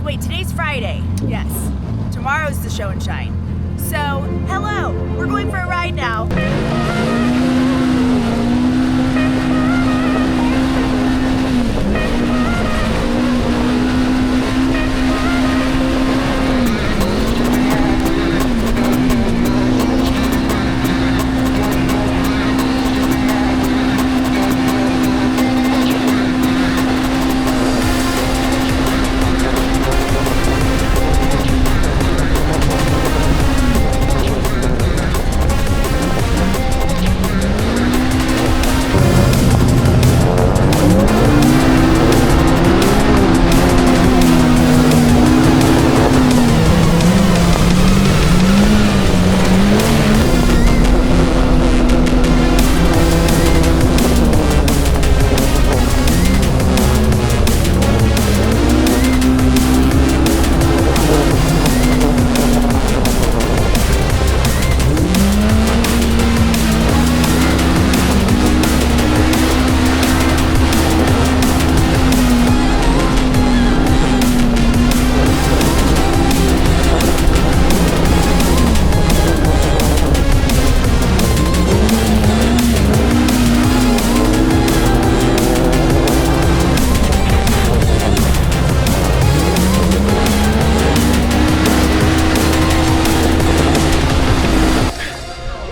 wait, today's Friday. Yes. Tomorrow's the show and shine. So, hello. We're going for a ride now.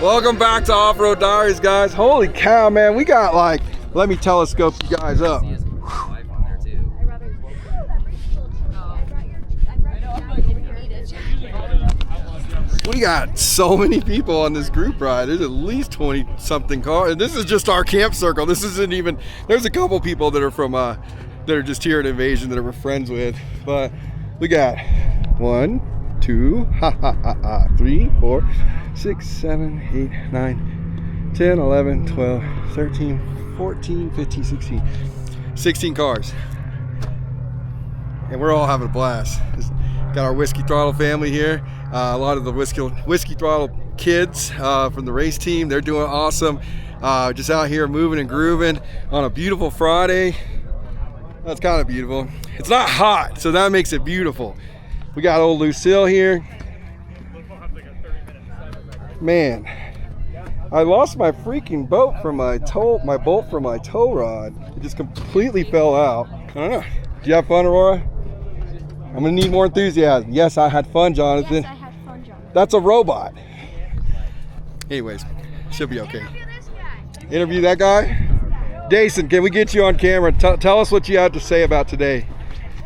Welcome back to Off-Road Diaries, guys. Holy cow, man, we got like, let me telescope you guys up. We got so many people on this group ride. There's at least 20 something cars. And this is just our camp circle. This isn't even, there's a couple people that are from that are just here at Invasion that we're friends with. But we got 1, 2, 3, 4, 6, 7, 8, 9, 10, 11, 12, 13, 14, 15, 16 cars. And we're all having a blast. Got our Whiskey Throttle family here. A lot of the Whiskey Throttle kids from the race team. They're doing awesome. Just out here moving and grooving on a beautiful Friday. That's kind of beautiful. It's not hot, so that makes it beautiful. We got old Lucille here. Man, I lost my freaking bolt from my bolt from my tow rod. It just completely fell out. I don't know. Did you have fun, Aurora? I'm gonna need more enthusiasm. Yes, I had fun, Jonathan. Yes, I had fun, Jonathan. That's a robot. Anyways, she'll be okay. Interview that guy? Jason, can we get you on camera? Tell us what you had to say about today.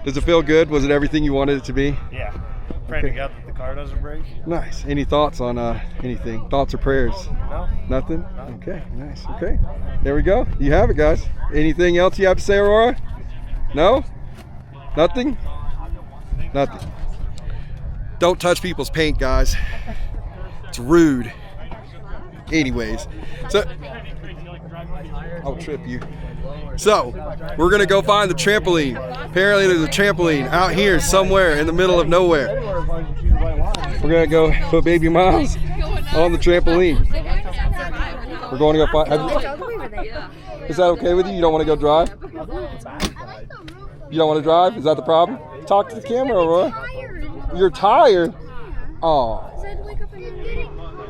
Does it feel good? Was it everything you wanted it to be? Yeah. Praying to God that the car doesn't break. Nice. Any thoughts on anything? Thoughts or prayers? No. Nothing? No. Okay, nice. Okay. There we go. You have it, guys. Anything else you have to say, Aurora? No? Nothing? Nothing. Don't touch people's paint, guys. It's rude. Anyways, so I'll trip you. So we're gonna go find the trampoline. Apparently there's a trampoline out here somewhere in the middle of nowhere. We're gonna go put baby Miles on the trampoline. We're going to go find. Is that okay with you? You don't want to go drive? You don't want to drive? Is that the problem? Talk to the camera, Aurora. You're tired? Oh.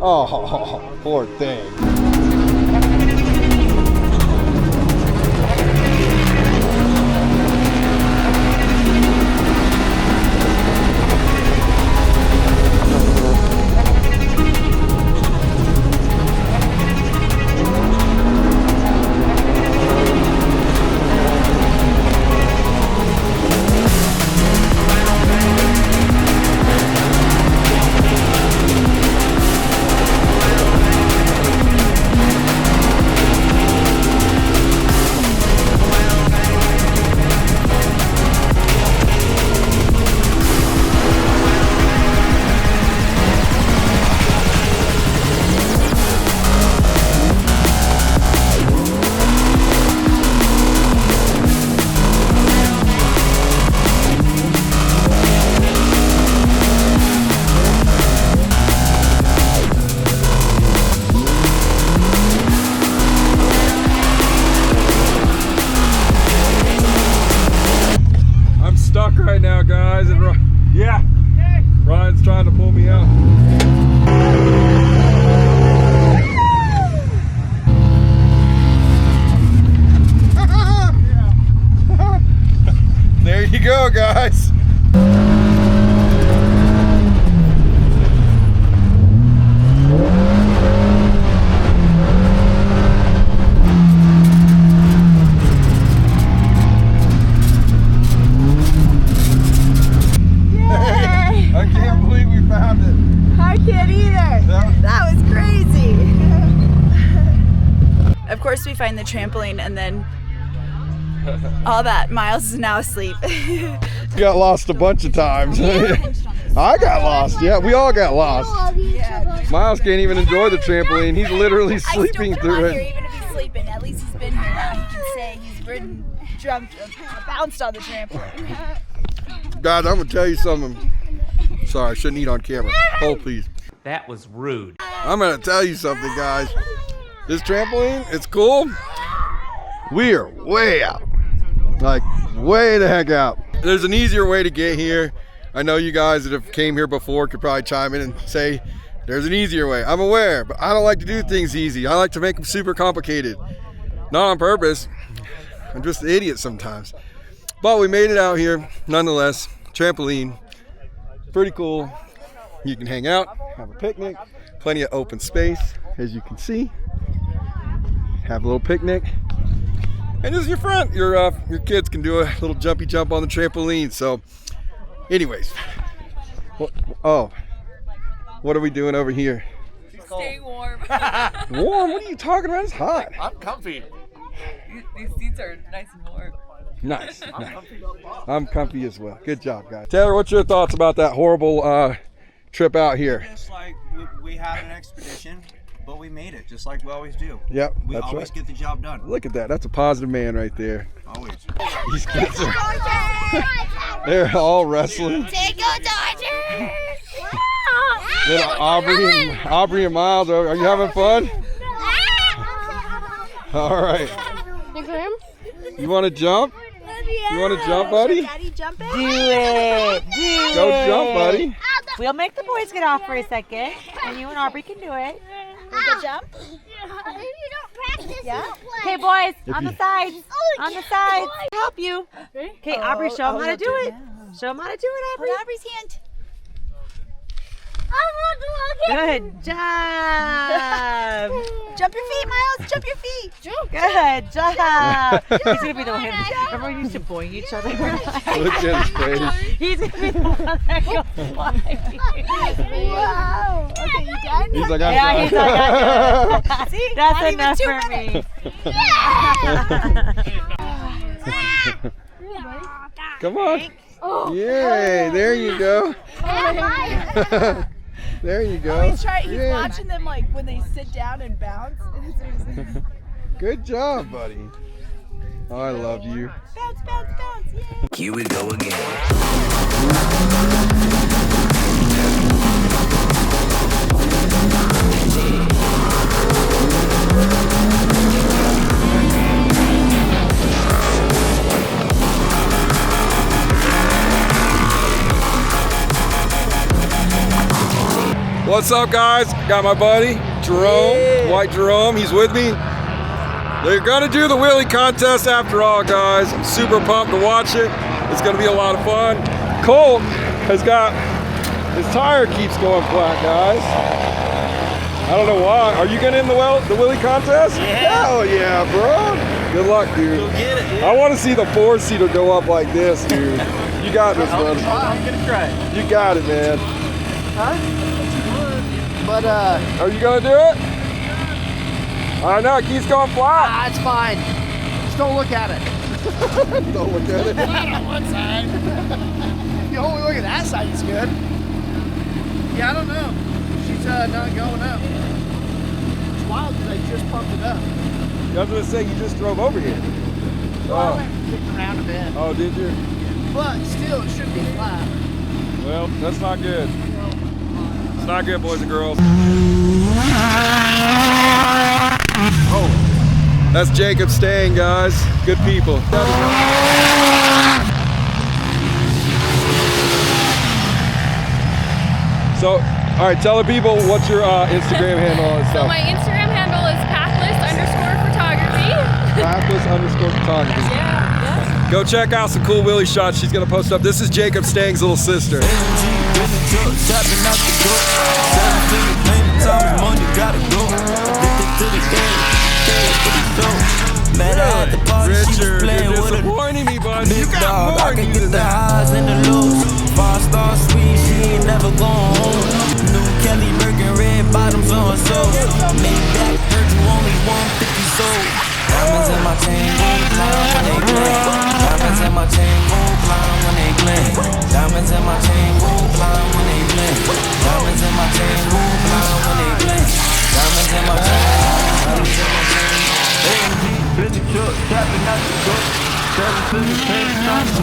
Oh, poor thing. It's trying to pull me out. There you go, guys. I can't believe we found it. I can't either. That was crazy. Of course, we find the trampoline, and then all that. Miles is now asleep. Got lost a bunch of times. I got lost. Yeah, we all got lost. Miles can't even enjoy the trampoline. He's literally sleeping through Here, it. even if he's sleeping, at least he's been here. Now he can say he's ridden, jumped, bounced on the trampoline. Guys, I'm gonna tell you something. Sorry, I shouldn't eat on camera. Hold, please. That was rude. I'm gonna tell you something, guys. This trampoline, it's cool. We're way out. Like, way the heck out. There's an easier way to get here. I know you guys that have came here before could probably chime in and say, there's an easier way. I'm aware, but I don't like to do things easy. I like to make them super complicated. Not on purpose. I'm just an idiot sometimes. But we made it out here, nonetheless. Trampoline, pretty cool. You can hang out, have a picnic, plenty of open space, as you can see. Have a little picnic. And just your friend, your kids can do a little jumpy jump on the trampoline. So, anyways, what are we doing over here? Staying warm. Warm? What are you talking about? It's hot. I'm comfy. These seats are nice and warm. Nice. I'm comfy as well. Good job, guys. Taylor, what's your thoughts about that horrible trip out here? Just like we had an expedition, but we made it, just like we always do. Yep, We that's always right. get the job done. Look at that. That's a positive man right there. Always. These kids are, they're all wrestling. Take a Dodgers! Then Aubrey and Miles, are you having fun? All right. You want to jump? You want to jump, buddy? Daddy jumping? Do it. Go jump, buddy. We'll make the boys get off for a second, and you and Aubrey can do it. Go jump? Yeah. Okay, boys, If on you- the sides. On the sides. Help you. Okay, Aubrey, show them how to do it. Show them how to do it, Aubrey. Hold Aubrey's hand. Good job. Jump your feet, Miles. Jump your feet. Good job. He's gonna be the one. Remember we used to boing each other? Look at his face. He's gonna be the one that goes flying. Wow. Okay, you done? He's like, Yeah, he's like, I do it. See? That's Not even enough 2 for minutes. me. Come on. Yay, there you go. There you go. He's Yeah. watching them like when they sit down and bounce. Good job, buddy. Oh, I love you. Bounce, bounce, bounce. Yay. Here we go again. What's up, guys? Got my buddy Jerome, White Jerome. He's with me. They're gonna do the wheelie contest after all, guys. I'm super pumped to watch it. It's gonna be a lot of fun. Colt has got his tire keeps going flat, guys. I don't know why. Are you getting in the wheelie contest? Yeah. Hell yeah, bro. Good luck, dude. Go get it. I want to see the 4-seater go up like this, dude. You got this, brother. I'm gonna try it. You got it, man. But Are you gonna do it? I know, it keeps going flat. it's fine. Just don't look at it. Don't look at it. On one side. You only look at that side, it's good. Yeah, I don't know. She's not going up. It's wild because I just pumped it up. I was gonna say you just drove over here. Well, I went and kicked around a bit. Oh, did you? But still, it should be flat. Well, that's not good. It's not good, boys and girls. Oh, that's Jacob staying, guys. Good people. So, all right, tell the people what's your Instagram handle and So stuff. my Instagram handle is pathless_photography. Pathless_photography. Yeah. Go check out some cool wheelie shots she's gonna post up. This is Jacob Stang's little sister. Richard, you're disappointing me, bud. You got more than you the highs and the lows. 5-star sweet, she ain't never gone home. New Kelly Birkin, red bottoms on her soul. Made back, heard you only 150 sold. Diamonds in my chain, gold blind when they glint. Diamonds in my chain, gold blind when they glint. Diamonds in my chain, gold blind when they glint. Diamonds in my chain, gold blind when they glint. Diamonds in my chain, diamonds in my chain. AMG, 50 truck, tapping out the truck. 750 paint, trying to